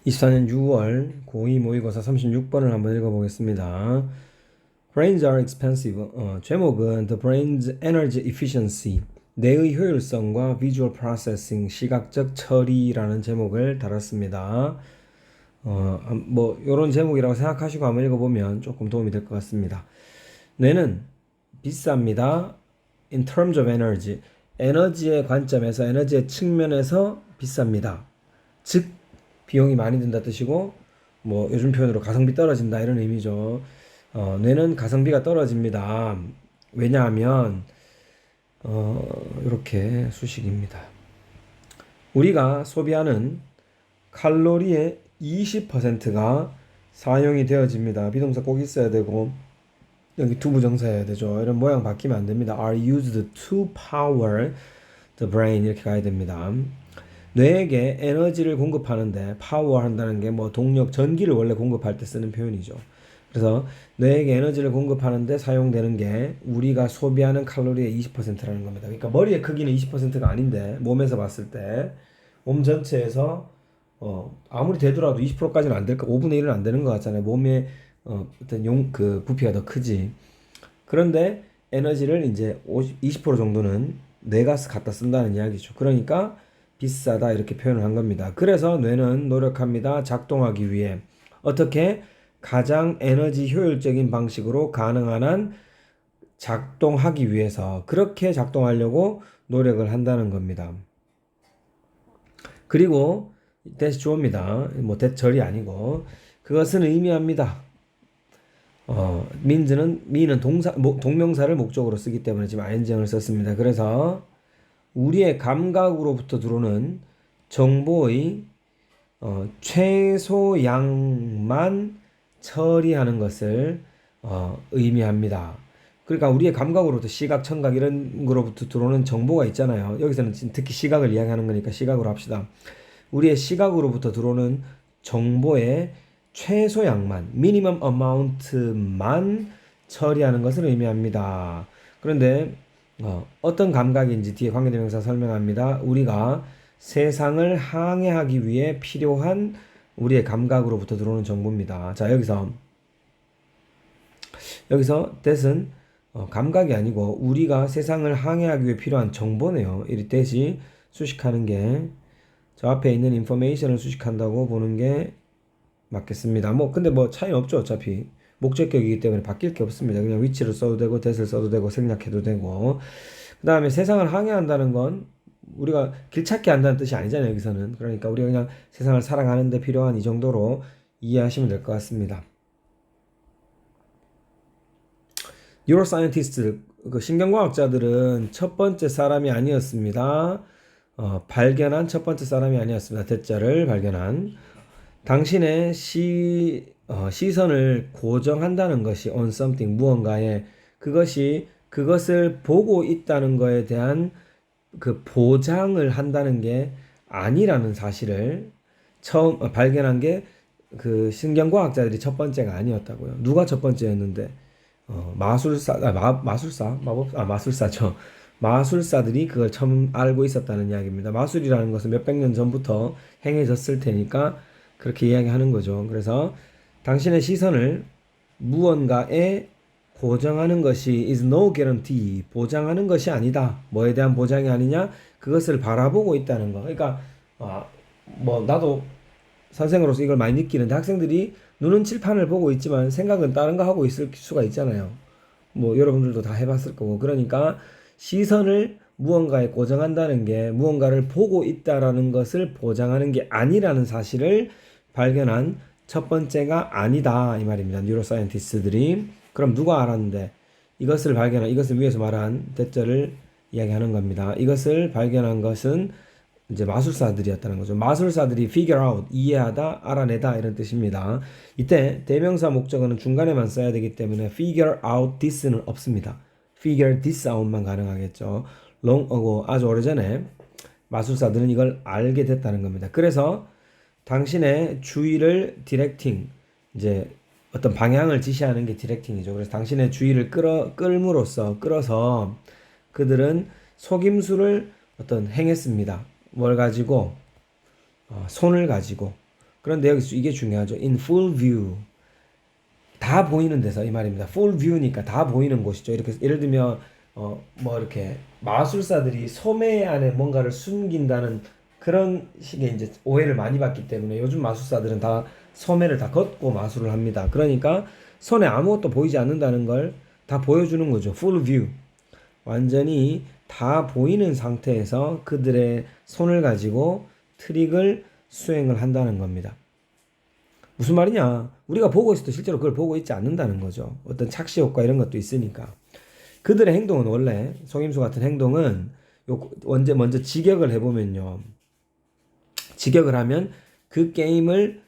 24년 6월 고2 모의고사 36번을 한번 읽어보겠습니다. Brains are expensive. 제목은 The Brain's Energy Efficiency. 뇌의 효율성과 Visual Processing, 시각적 처리라는 제목을 달았습니다. 뭐 이런 제목이라고 생각하시고 한번 읽어보면 조금 도움이 될 것 같습니다. 뇌는 비쌉니다. In terms of energy. 에너지의 관점에서, 에너지의 측면에서 비쌉니다. 즉 비용이 많이 든다 뜻이고, 뭐 요즘 표현으로 가성비 떨어진다 이런 의미죠. 뇌는 가성비가 떨어집니다. 왜냐하면 이렇게 수식입니다. 우리가 소비하는 칼로리의 20%가 사용이 되어집니다. 비동사 꼭 있어야 되고 여기 투부정사여야 되죠. 이런 모양 바뀌면 안 됩니다. are used to power the brain 이렇게 가야 됩니다. 뇌에게 에너지를 공급하는데 파워한다는 게 뭐 동력, 전기를 원래 공급할 때 쓰는 표현이죠. 그래서 뇌에게 에너지를 공급하는데 사용되는 게 우리가 소비하는 칼로리의 20%라는 겁니다. 그러니까 머리의 크기는 20%가 아닌데 몸에서 봤을 때 몸 전체에서 아무리 되더라도 20%까지는 안 될까, 5분의 1은 안 되는 것 같잖아요. 몸의 어떤 그 부피가 더 크지. 그런데 에너지를 이제 20% 정도는 뇌가 갖다 쓴다는 이야기죠. 그러니까 비싸다 이렇게 표현을 한 겁니다. 그래서 뇌는 노력합니다. 작동하기 위해. 어떻게? 가장 에너지 효율적인 방식으로 가능한 한 작동하기 위해서 그렇게 작동하려고 노력을 한다는 겁니다. 그리고 대시 주어입니다. 뭐 대절이 아니고 그것은 의미합니다. 미는 동명사를 목적으로 쓰기 때문에 지금 ing을 썼습니다. 그래서 우리의 감각으로부터 들어오는 정보의 최소양만 처리하는 것을 의미합니다. 그러니까 우리의 감각으로부터 시각, 청각 이런 거로부터 들어오는 정보가 있잖아요. 여기서는 특히 시각을 이야기하는 거니까 시각으로 합시다. 우리의 시각으로부터 들어오는 정보의 최소양만, minimum amount만 처리하는 것을 의미합니다. 그런데 어떤 감각인지 뒤에 관계대명사 설명합니다. 우리가 세상을 항해하기 위해 필요한 우리의 감각으로부터 들어오는 정보입니다. 자, 여기서 that은 감각이 아니고 우리가 세상을 항해하기 위해 필요한 정보네요. 이 that이 수식하는 게 저 앞에 있는 인포메이션을 수식한다고 보는 게 맞겠습니다. 뭐 근데 뭐 차이는 없죠. 어차피 목적격이기 때문에 바뀔 게 없습니다. 그냥 위치를 써도 되고 that을 써도 되고 생략해도 되고. 그 다음에 세상을 항해한다는 건 우리가 길 찾기 한다는 뜻이 아니잖아요. 여기서는. 그러니까 우리가 그냥 세상을 살아가는 데 필요한 이 정도로 이해하시면 될 것 같습니다. 뉴로사이언티스트, 그 신경과학자들은 첫 번째 사람이 아니었습니다. 발견한 첫 번째 사람이 아니었습니다. 대자를 발견한. 당신의 시선을 고정한다는 것이 on something, 무언가에 그것을 보고 있다는 것에 대한 그 보장을 한다는 게 아니라는 사실을 처음 발견한 게 그 신경과학자들이 첫 번째가 아니었다고요. 누가 첫 번째였는데? 마술사죠. 마술사들이 그걸 처음 알고 있었다는 이야기입니다. 마술이라는 것은 몇백 년 전부터 행해졌을 테니까 그렇게 이야기하는 거죠. 그래서 당신의 시선을 무언가에 고정하는 것이 is no guarantee, 보장하는 것이 아니다. 뭐에 대한 보장이 아니냐? 그것을 바라보고 있다는 거. 그러니까 뭐 나도 선생으로서 이걸 많이 느끼는데 학생들이 눈은 칠판을 보고 있지만 생각은 다른 거 하고 있을 수가 있잖아요. 뭐 여러분들도 다 해봤을 거고. 그러니까 시선을 무언가에 고정한다는 게 무언가를 보고 있다라는 것을 보장하는 게 아니라는 사실을 발견한 첫 번째가 아니다 이 말입니다. 뉴로사이언티스트들이. 그럼 누가 알았는데 이것을 위해서 말한 대절을 이야기하는 겁니다. 이것을 발견한 것은 이제 마술사들이었다는 거죠. 마술사들이 figure out, 이해하다, 알아내다 이런 뜻입니다. 이때 대명사 목적어는 중간에만 써야 되기 때문에 figure out this는 없습니다. figure this out만 가능하겠죠. 아주 오래전에 마술사들은 이걸 알게 됐다는 겁니다. 그래서 당신의 주의를 디렉팅, 이제 어떤 방향을 지시하는 게 디렉팅이죠. 그래서 당신의 주의를 끌어서 그들은 속임수를 행했습니다. 뭘 가지고? 손을 가지고 그런데 여기서 이게 중요하죠. in full view. 다 보이는 데서 이 말입니다. full view니까 다 보이는 곳이죠. 이렇게 예를 들면 뭐 이렇게 마술사들이 소매 안에 뭔가를 숨긴다는 그런 식의 이제 오해를 많이 받기 때문에 요즘 마술사들은 다 소매를 다 걷고 마술을 합니다. 그러니까 손에 아무것도 보이지 않는다는 걸 다 보여주는 거죠. full view. 완전히 다 보이는 상태에서 그들의 손을 가지고 트릭을 수행을 한다는 겁니다. 무슨 말이냐? 우리가 보고 있어도 실제로 그걸 보고 있지 않는다는 거죠. 어떤 착시 효과 이런 것도 있으니까. 그들의 행동은 원래 속임수 같은 행동은 먼저 직역을 해보면요. 직역을 하면 그 게임을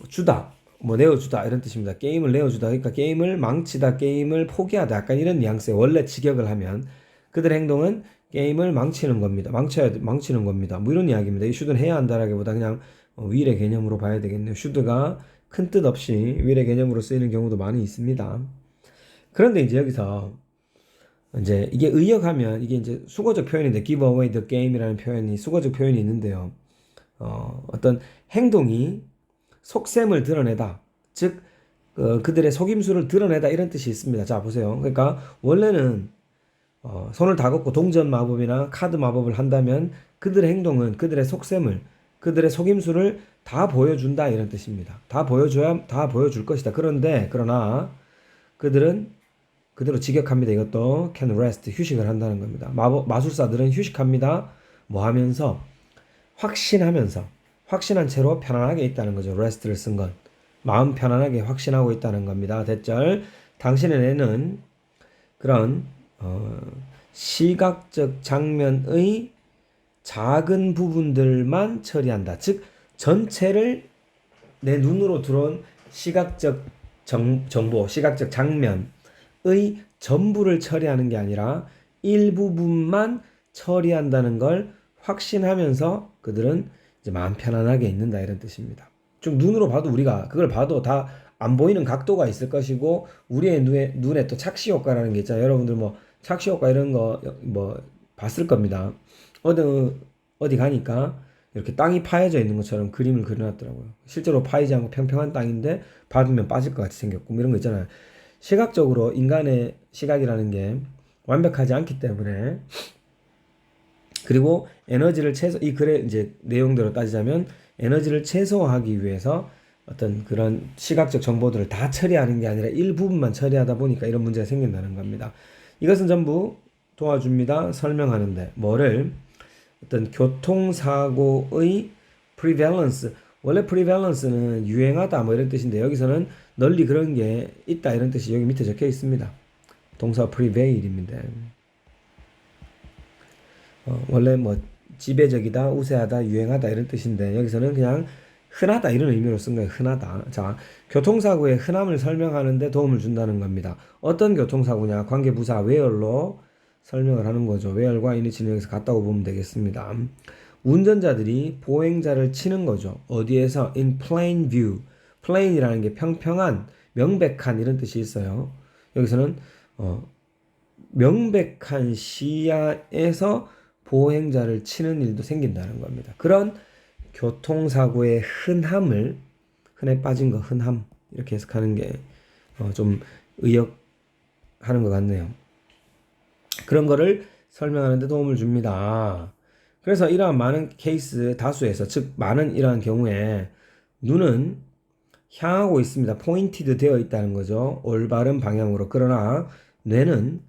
주다, 뭐 내어주다 이런 뜻입니다. 게임을 내어주다, 그러니까 게임을 망치다, 게임을 포기하다, 약간 이런 뉘앙스에 원래 직역을 하면 그들의 행동은 게임을 망치는 겁니다. 망치는 겁니다. 뭐 이런 이야기입니다. 이 슛은 해야 한다라기보다 그냥 위례 개념으로 봐야 되겠네요. 슈드가 큰 뜻 없이 위례 개념으로 쓰이는 경우도 많이 있습니다. 그런데 이제 여기서 이제 이게 의역하면 이게 이제 수거적 표현인데 give away the game이라는 표현이 수거적 표현이 있는데요. 어떤 행동이 속셈을 드러내다, 즉 그들의 속임수를 드러내다 이런 뜻이 있습니다. 자 보세요. 그러니까 원래는 손을 다 걷고 동전 마법이나 카드 마법을 한다면 그들의 행동은 그들의 속셈을 그들의 속임수를 다 보여준다 이런 뜻입니다. 다 보여줄 것이다. 그러나 그들은 그대로 직역합니다. 이것도 can rest 휴식을 한다는 겁니다. 마술사들은 휴식합니다. 뭐 하면서 확신한 채로 편안하게 있다는 거죠. rest를 쓴 건 마음 편안하게 확신하고 있다는 겁니다. 대절 당신의 뇌는 그런 시각적 장면의 작은 부분들만 처리한다. 즉 전체를 내 눈으로 들어온 시각적 정보, 시각적 장면의 전부를 처리하는 게 아니라 일부분만 처리한다는 걸 확신하면서 그들은 이제 마음 편안하게 있는다 이런 뜻입니다. 즉 눈으로 봐도 우리가 그걸 봐도 다 안 보이는 각도가 있을 것이고 우리의 눈에 또 착시 효과라는 게 있잖아요. 여러분들 뭐 착시 효과 이런 거 뭐 봤을 겁니다. 어디 가니까 이렇게 땅이 파여져 있는 것처럼 그림을 그려놨더라고요. 실제로 파이지 않고 평평한 땅인데 밟으면 빠질 것 같이 생겼고 뭐 이런 거 있잖아요. 시각적으로 인간의 시각이라는 게 완벽하지 않기 때문에 그리고 에너지를 이 글의 이제 내용대로 따지자면 에너지를 최소화하기 위해서 어떤 그런 시각적 정보들을 다 처리하는 게 아니라 일부분만 처리하다 보니까 이런 문제가 생긴다는 겁니다. 이것은 전부 도와줍니다. 설명하는데 뭐를 어떤 교통사고의 prevalence 원래 prevalence는 유행하다 뭐 이런 뜻인데 여기서는 널리 그런 게 있다 이런 뜻이 여기 밑에 적혀 있습니다. 동사 prevail입니다. 원래 뭐 지배적이다, 우세하다, 유행하다 이런 뜻인데 여기서는 그냥 흔하다 이런 의미로 쓴 거예요. 흔하다. 자, 교통사고의 흔함을 설명하는데 도움을 준다는 겁니다. 어떤 교통사고냐? 관계부사 where로 설명을 하는 거죠. where과 in이치는 여기서 같다고 보면 되겠습니다. 운전자들이 보행자를 치는 거죠. 어디에서? in plain view. plain이라는 게 평평한, 명백한 이런 뜻이 있어요. 여기서는 명백한 시야에서 보행자를 치는 일도 생긴다는 겁니다. 그런 교통사고의 흔해 빠진 거 흔함 이렇게 해석하는 게 좀 의역하는 것 같네요. 그런 거를 설명하는 데 도움을 줍니다. 그래서 이러한 많은 케이스 다수에서 즉 많은 이러한 경우에 눈은 향하고 있습니다. 포인티드 되어 있다는 거죠. 올바른 방향으로. 그러나 뇌는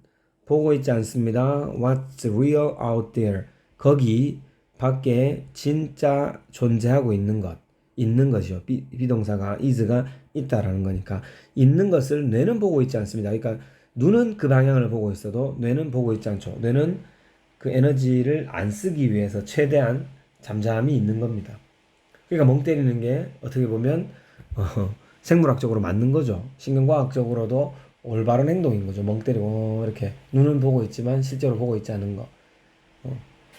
보고 있지 않습니다. What's real out there? 거기 밖에 진짜 존재하고 있는 것이요. 비동사가 is가 있다라는 거니까 있는 것을 뇌는 보고 있지 않습니다. 그러니까 눈은 그 방향을 보고 있어도 뇌는 보고 있지 않죠. 뇌는 그 에너지를 안 쓰기 위해서 최대한 잠잠히 있는 겁니다. 그러니까 멍 때리는 게 어떻게 보면 생물학적으로 맞는 거죠. 신경과학적으로도 올바른 행동인 거죠. 멍 때리고 이렇게 눈은 보고 있지만 실제로 보고 있지 않은 거.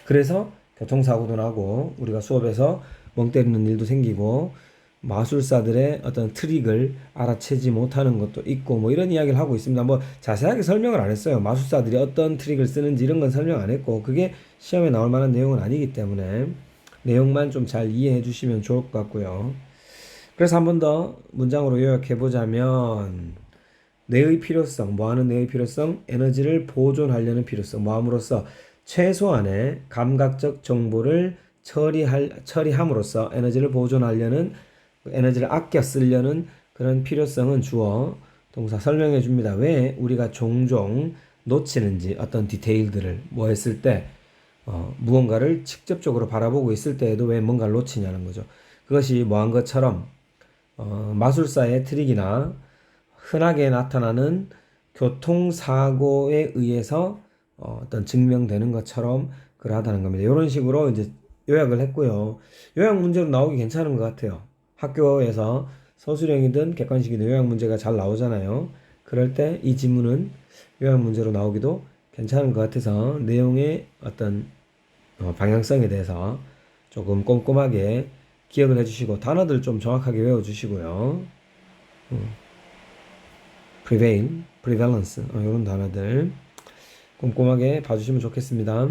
그래서 교통사고도 나고 우리가 수업에서 멍 때리는 일도 생기고 마술사들의 어떤 트릭을 알아채지 못하는 것도 있고 뭐 이런 이야기를 하고 있습니다. 뭐 자세하게 설명을 안 했어요. 마술사들이 어떤 트릭을 쓰는지 이런 건 설명 안 했고 그게 시험에 나올 만한 내용은 아니기 때문에 내용만 좀 잘 이해해 주시면 좋을 것 같고요. 그래서 한 번 더 문장으로 요약해 보자면 뇌의 필요성, 뭐하는 뇌의 필요성? 에너지를 보존하려는 필요성, 뭐함으로써 최소한의 감각적 정보를 처리함으로써 에너지를 보존하려는, 에너지를 아껴 쓰려는 그런 필요성은 주어 동사 설명해 줍니다. 왜 우리가 종종 놓치는지, 어떤 디테일들을 뭐 했을 때 무언가를 직접적으로 바라보고 있을 때에도 왜 뭔가를 놓치냐는 거죠. 그것이 뭐한 것처럼 마술사의 트릭이나 흔하게 나타나는 교통사고에 의해서 어떤 증명되는 것처럼 그러하다는 겁니다. 이런 식으로 이제 요약을 했고요. 요약 문제로 나오기 괜찮은 것 같아요. 학교에서 서술형이든 객관식이든 요약 문제가 잘 나오잖아요. 그럴 때 이 지문은 요약 문제로 나오기도 괜찮은 것 같아서 내용의 어떤 방향성에 대해서 조금 꼼꼼하게 기억을 해주시고 단어들 좀 정확하게 외워주시고요. prevail, prevalence 이런 단어들 꼼꼼하게 봐주시면 좋겠습니다.